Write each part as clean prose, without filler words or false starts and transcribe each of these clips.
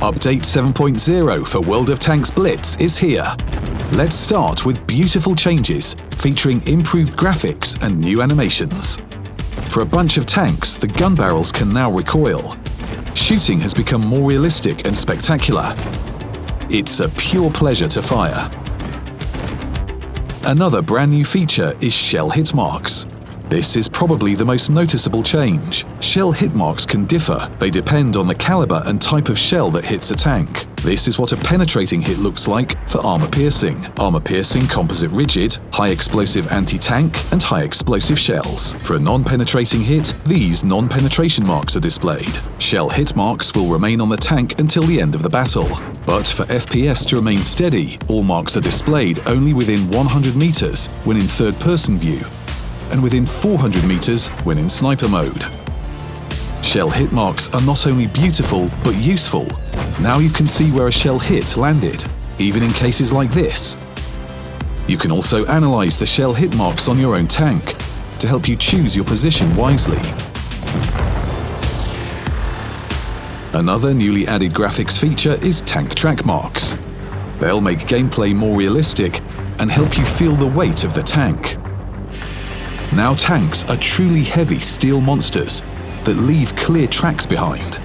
Update 7.0 for World of Tanks Blitz is here. Let's start with beautiful changes featuring improved graphics and new animations. For a bunch of tanks, the gun barrels can now recoil. Shooting has become more realistic and spectacular. It's a pure pleasure to fire. Another brand new feature is shell hit marks. This is probably the most noticeable change. Shell hit marks can differ. They depend on the caliber and type of shell that hits a tank. This is what a penetrating hit looks like for armor-piercing composite rigid, high-explosive anti-tank, and high-explosive shells. For a non-penetrating hit, these non-penetration marks are displayed. Shell hit marks will remain on the tank until the end of the battle. But for FPS to remain steady, all marks are displayed only within 100 meters when in third-person view, and within 400 meters when in sniper mode. Shell hit marks are not only beautiful, but useful. Now you can see where a shell hit landed, even in cases like this. You can also analyze the shell hit marks on your own tank to help you choose your position wisely. Another newly added graphics feature is tank track marks. They'll make gameplay more realistic and help you feel the weight of the tank. Now tanks are truly heavy steel monsters that leave clear tracks behind.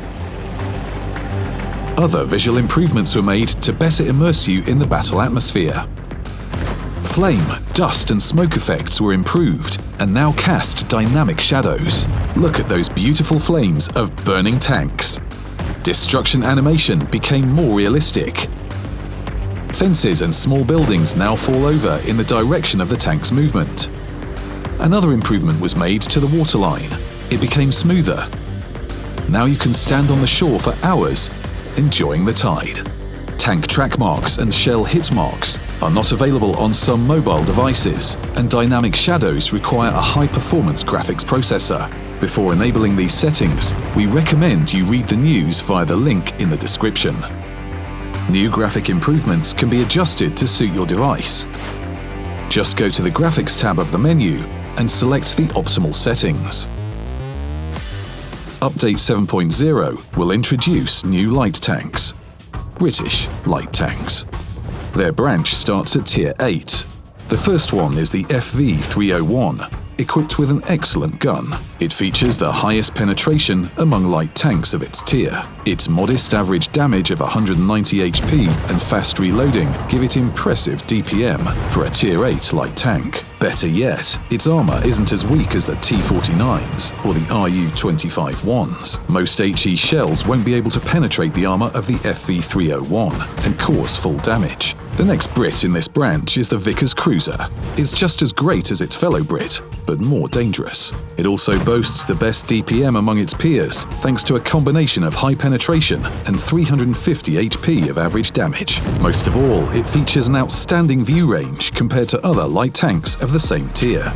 Other visual improvements were made to better immerse you in the battle atmosphere. Flame, dust and smoke effects were improved and now cast dynamic shadows. Look at those beautiful flames of burning tanks. Destruction animation became more realistic. Fences and small buildings now fall over in the direction of the tank's movement. Another improvement was made to the waterline. It became smoother. Now you can stand on the shore for hours, enjoying the tide. Tank track marks and shell hit marks are not available on some mobile devices, and dynamic shadows require a high-performance graphics processor. Before enabling these settings, we recommend you read the news via the link in the description. New graphic improvements can be adjusted to suit your device. Just go to the Graphics tab of the menu and select the optimal settings. Update 7.0 will introduce new light tanks, British light tanks. Their branch starts at Tier 8. The first one is the FV301, equipped with an excellent gun. It features the highest penetration among light tanks of its tier. Its modest average damage of 190 HP and fast reloading give it impressive DPM for a Tier 8 light tank. Better yet, its armor isn't as weak as the T-49s or the RU-25-1s. Most HE shells won't be able to penetrate the armor of the FV301 and cause full damage. The next Brit in this branch is the Vickers cruiser. It's just as great as its fellow Brit, but more dangerous. It also boasts the best DPM among its peers, thanks to a combination of high penetration and 350 HP of average damage. Most of all, it features an outstanding view range compared to other light tanks of the same tier.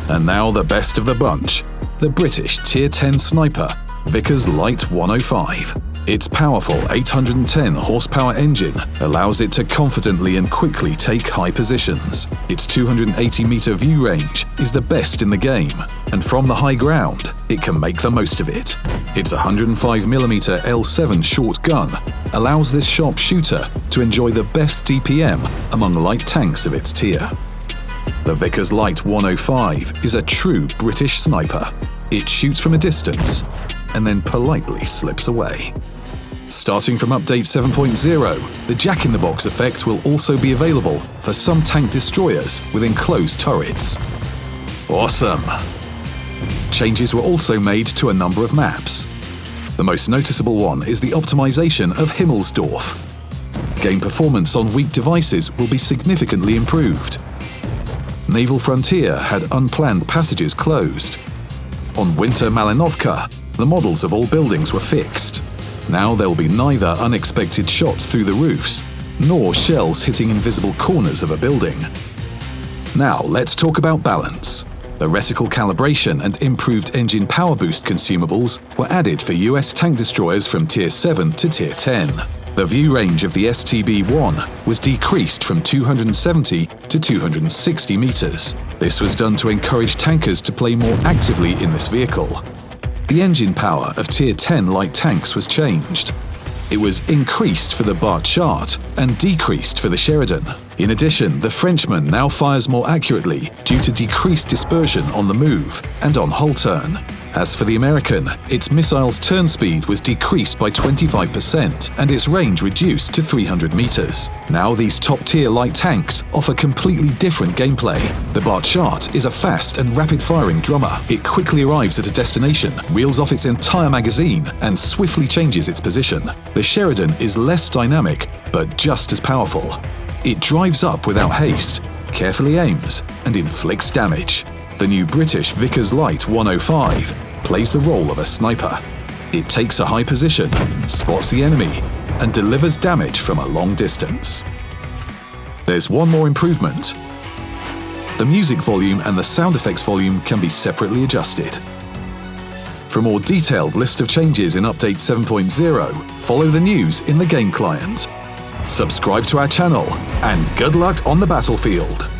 And now the best of the bunch, the British Tier 10 sniper, Vickers Light 105. Its powerful 810 horsepower engine allows it to confidently and quickly take high positions. Its 280-meter view range is the best in the game, and from the high ground, it can make the most of it. Its 105mm L7 short gun allows this sharp shooter to enjoy the best DPM among light tanks of its tier. The Vickers Light 105 is a true British sniper. It shoots from a distance and then politely slips away. Starting from Update 7.0, the Jack-in-the-Box effect will also be available for some tank destroyers with enclosed turrets. Awesome! Changes were also made to a number of maps. The most noticeable one is the optimization of Himmelsdorf. Game performance on weak devices will be significantly improved. Naval Frontier had unplanned passages closed. On Winter Malinovka, the models of all buildings were fixed. Now there will be neither unexpected shots through the roofs, nor shells hitting invisible corners of a building. Now let's talk about balance. The reticle calibration and improved engine power boost consumables were added for US tank destroyers from Tier 7 to Tier 10. The view range of the STB-1 was decreased from 270 to 260 meters. This was done to encourage tankers to play more actively in this vehicle. The engine power of Tier 10 light tanks was changed. It was increased for the Bar chart and decreased for the Sheridan. In addition, the Frenchman now fires more accurately due to decreased dispersion on the move and on hull turn. As for the American, its missile's turn speed was decreased by 25% and its range reduced to 300 meters. Now these top-tier light tanks offer completely different gameplay. The Bar chart is a fast and rapid-firing drummer. It quickly arrives at a destination, reels off its entire magazine, and swiftly changes its position. The Sheridan is less dynamic, but just as powerful. It drives up without haste, carefully aims, and inflicts damage. The new British Vickers Light 105 plays the role of a sniper. It takes a high position, spots the enemy, and delivers damage from a long distance. There's one more improvement. The music volume and the sound effects volume can be separately adjusted. For a more detailed list of changes in Update 7.0, follow the news in the game client. Subscribe to our channel, and good luck on the battlefield!